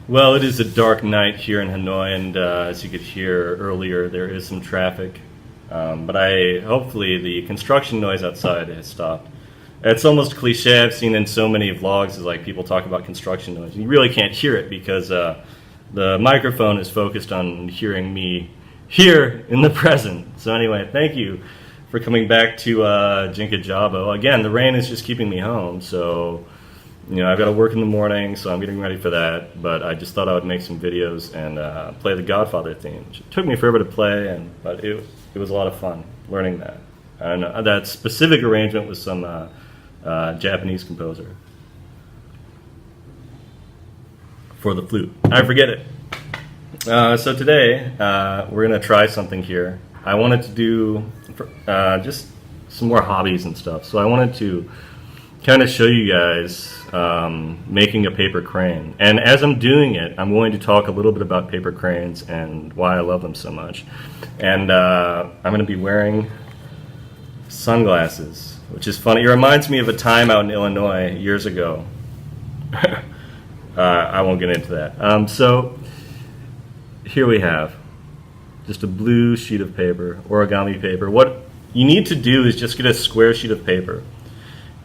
Well, it is a dark night here in Hanoi, and as you could hear earlier, there is some traffic. But hopefully the construction noise outside has stopped. It's almost cliche. I've seen in so many vlogs is like people talk about construction noise. You really can't hear it because the microphone is focused on hearing me here in the present. So anyway, thank you for coming back to Jinka Jabo. Again, the rain is just keeping me home, so I've got to work in the morning, so I'm getting ready for that. But I just thought I would make some videos and play the Godfather theme. It took me forever to play, but it was a lot of fun learning that. And that specific arrangement was some Japanese composer for the flute. I forget it. So today we're going to try something here. I wanted to do just some more hobbies and stuff. So I wanted to kind of show you guys making a paper crane. And as I'm doing it, I'm going to talk a little bit about paper cranes and why I love them so much. And I'm going to be wearing sunglasses, which is funny. It reminds me of a time out in Illinois years ago. I won't get into that. So here we have just a blue sheet of paper, origami paper. What you need to do is just get a square sheet of paper.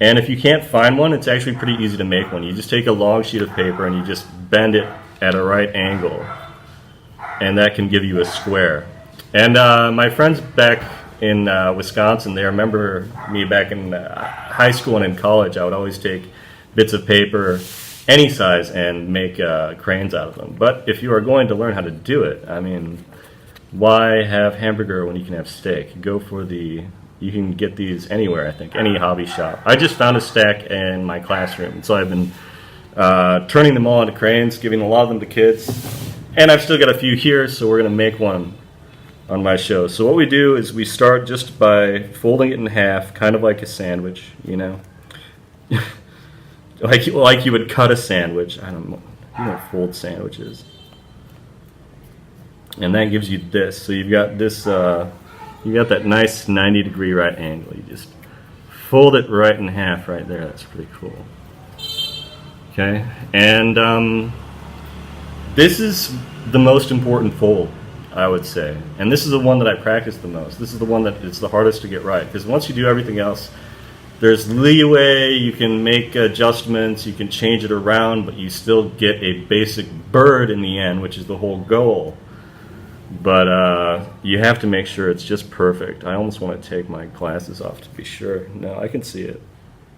And if you can't find one, it's actually pretty easy to make one. You just take a long sheet of paper and you just bend it at a right angle, and that can give you a square. And my friends back in Wisconsin, they remember me back in high school and in college. I would always take bits of paper, any size, and make cranes out of them. But if you are going to learn how to do it, I mean, why have hamburger when you can have steak? You can get these anywhere, I think, any hobby shop. I just found a stack in my classroom, so I've been turning them all into cranes, giving a lot of them to kids. And I've still got a few here, so we're going to make one on my show. So what we do is we start just by folding it in half, kind of like a sandwich, like you would cut a sandwich. I don't know, you don't fold sandwiches. And that gives you this. So you've got this, you got that nice 90-degree right angle. You just fold it right in half right there. That's pretty cool. Okay, and this is the most important fold, I would say. And this is the one that I practice the most. This is the one that it's the hardest to get right, because once you do everything else, there's leeway, you can make adjustments, you can change it around, but you still get a basic bird in the end, which is the whole goal. But you have to make sure it's just perfect. I almost want to take my glasses off to be sure. No, I can see it.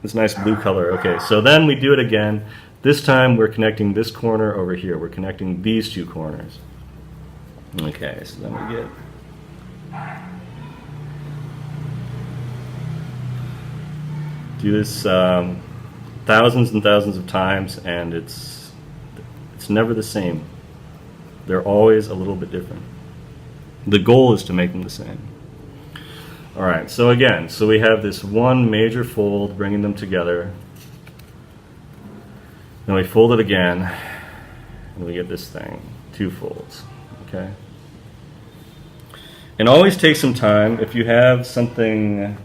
This nice blue color. Okay, so then we do it again. This time we're connecting this corner over here. We're connecting these two corners. Okay, so then we get do this thousands and thousands of times, and it's never the same. They're always a little bit different. The goal is to make them the same. All right, so again, we have this one major fold, bringing them together. Then we fold it again, and we get this thing, two folds, okay? And always take some time. If you have something,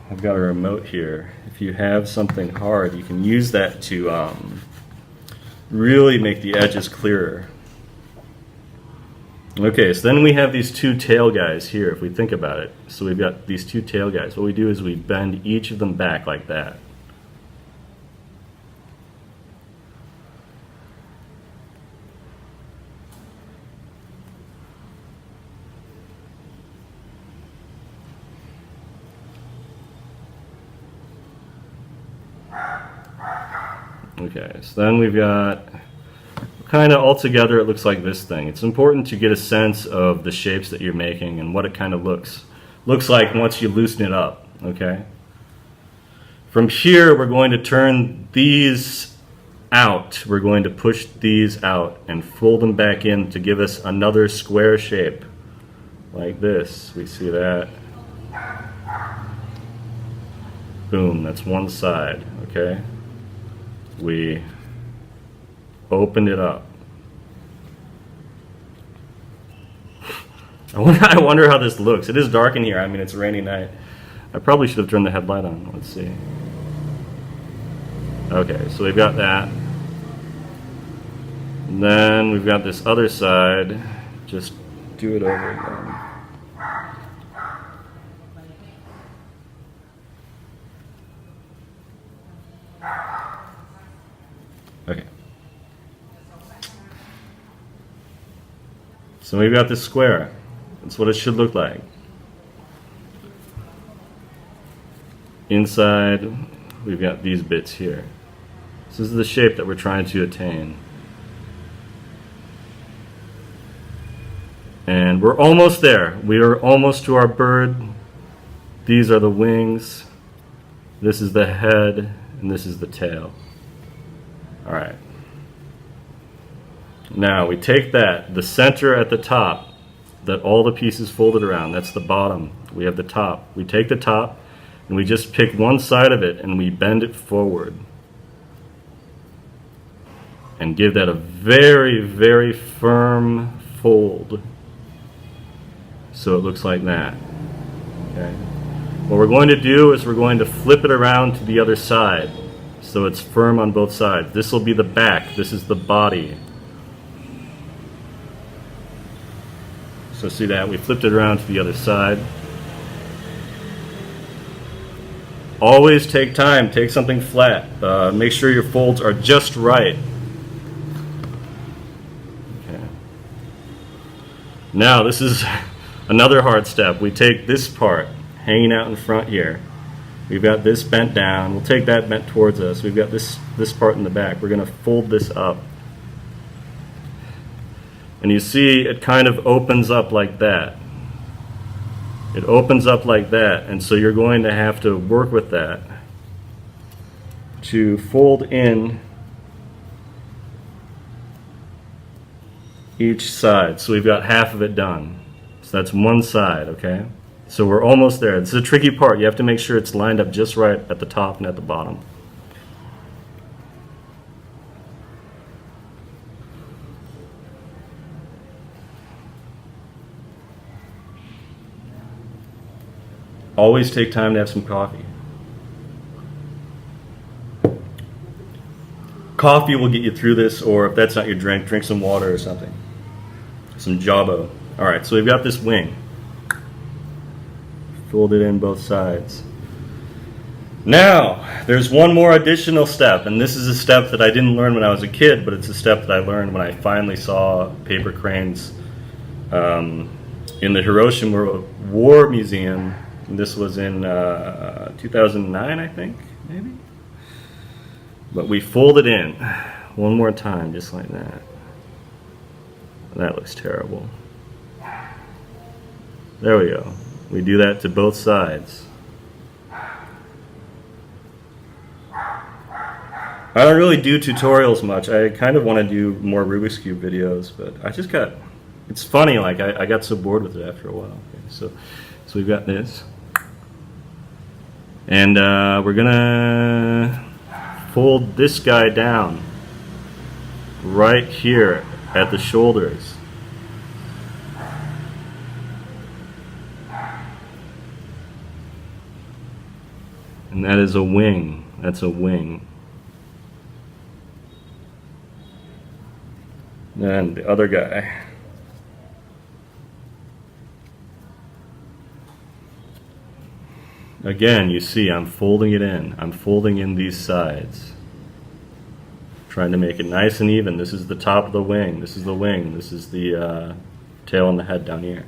I've got a remote here. If you have something hard, you can use that to really make the edges clearer. Okay, so then we have these two tail guys here, if we think about it. So we've got these two tail guys. What we do is we bend each of them back like that. Okay, so then we've got kind of all together, it looks like this thing. It's important to get a sense of the shapes that you're making and what it kind of looks like once you loosen it up, okay? From here, we're going to turn these out. We're going to push these out and fold them back in to give us another square shape, like this. We see that. Boom, that's one side, okay? We opened it up. I wonder how this looks. It is dark in here. I mean, it's a rainy night. I probably should have turned the headlight on. Let's see. Okay, so we've got that. And then we've got this other side. Just do it over again. Okay. So we've got this square. That's what it should look like. Inside, we've got these bits here. This is the shape that we're trying to attain. And we're almost there. We are almost to our bird. These are the wings. This is the head, and this is the tail. All right. Now we take that, the center at the top, that all the pieces folded around, that's the bottom. We have the top. We take the top, and we just pick one side of it, and we bend it forward. And give that a very, very firm fold. So it looks like that. Okay. What we're going to do is we're going to flip it around to the other side so it's firm on both sides. This will be the back. This is the body. So see that? We flipped it around to the other side. Always take time. Take something flat. Make sure your folds are just right. Okay. Now this is another hard step. We take this part hanging out in front here. We've got this bent down. We'll take that bent towards us. We've got this part in the back. We're going to fold this up. And you see it kind of opens up like that. It opens up like that. And so you're going to have to work with that to fold in each side. So we've got half of it done. So that's one side, okay? So we're almost there. This is a tricky part. You have to make sure it's lined up just right at the top and at the bottom. Always take time to have some coffee. Coffee will get you through this, or if that's not your drink, drink some water or something. Some Jabo. All right, so we've got this wing. Fold it in both sides. Now, there's one more additional step, and this is a step that I didn't learn when I was a kid, but it's a step that I learned when I finally saw paper cranes in the Hiroshima War Museum. This was in 2009, I think, maybe? But we fold it in one more time, just like that. That looks terrible. There we go. We do that to both sides. I don't really do tutorials much. I kind of want to do more Rubik's Cube videos, but I just got, it's funny, like I got so bored with it after a while. Okay, so we've got this. And we're gonna fold this guy down right here at the shoulders. And that is a wing. That's a wing. And the other guy. Again, you see I'm folding it in. I'm folding in these sides. Trying to make it nice and even. This is the top of the wing. This is the wing. This is the tail and the head down here.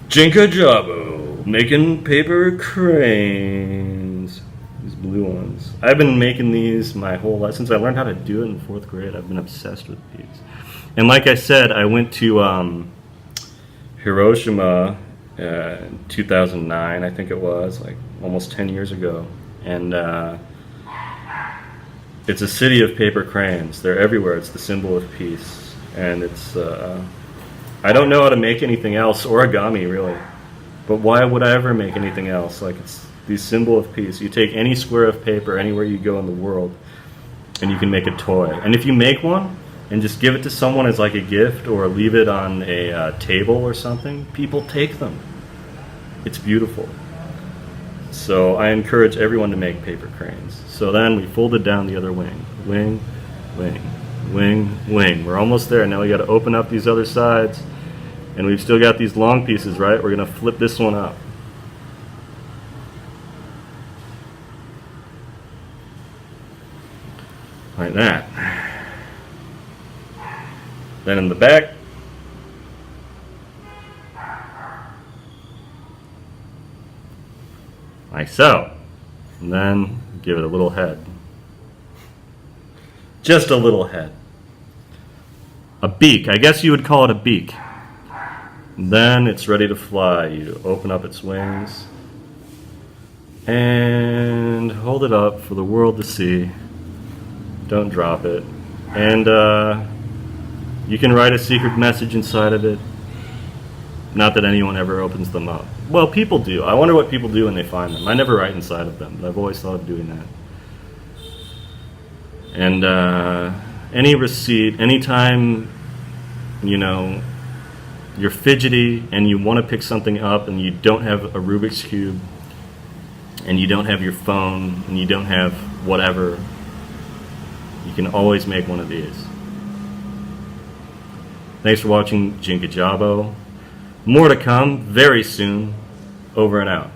Jinka Jabo, making paper cranes. These blue ones. I've been making these my whole life. Since I learned how to do it in 4th grade, I've been obsessed with these. And like I said, I went to Hiroshima in 2009, I think it was, like almost 10 years ago. And it's a city of paper cranes. They're everywhere. It's the symbol of peace. And it's, I don't know how to make anything else, origami really. But why would I ever make anything else? Like, it's the symbol of peace. You take any square of paper anywhere you go in the world, and you can make a toy. And if you make one, and just give it to someone as like a gift, or leave it on a table or something, people take them. It's beautiful. So I encourage everyone to make paper cranes. So then we folded down the other wing. Wing, wing, wing, wing. We're almost there. Now we got to open up these other sides. And we've still got these long pieces, right? We're going to flip this one up. Like that. Then in the back, like so. And then give it a little head. Just a little head. A beak. I guess you would call it a beak. Then it's ready to fly. You open up its wings and hold it up for the world to see. Don't drop it. And you can write a secret message inside of it. Not that anyone ever opens them up. Well, people do. I wonder what people do when they find them. I never write inside of them, but I've always thought of doing that. And any receipt, anytime, you know, you're fidgety and you want to pick something up and you don't have a Rubik's Cube and you don't have your phone and you don't have whatever, you can always make one of these. Thanks for watching Jinka Jabo. More to come very soon. Over and out.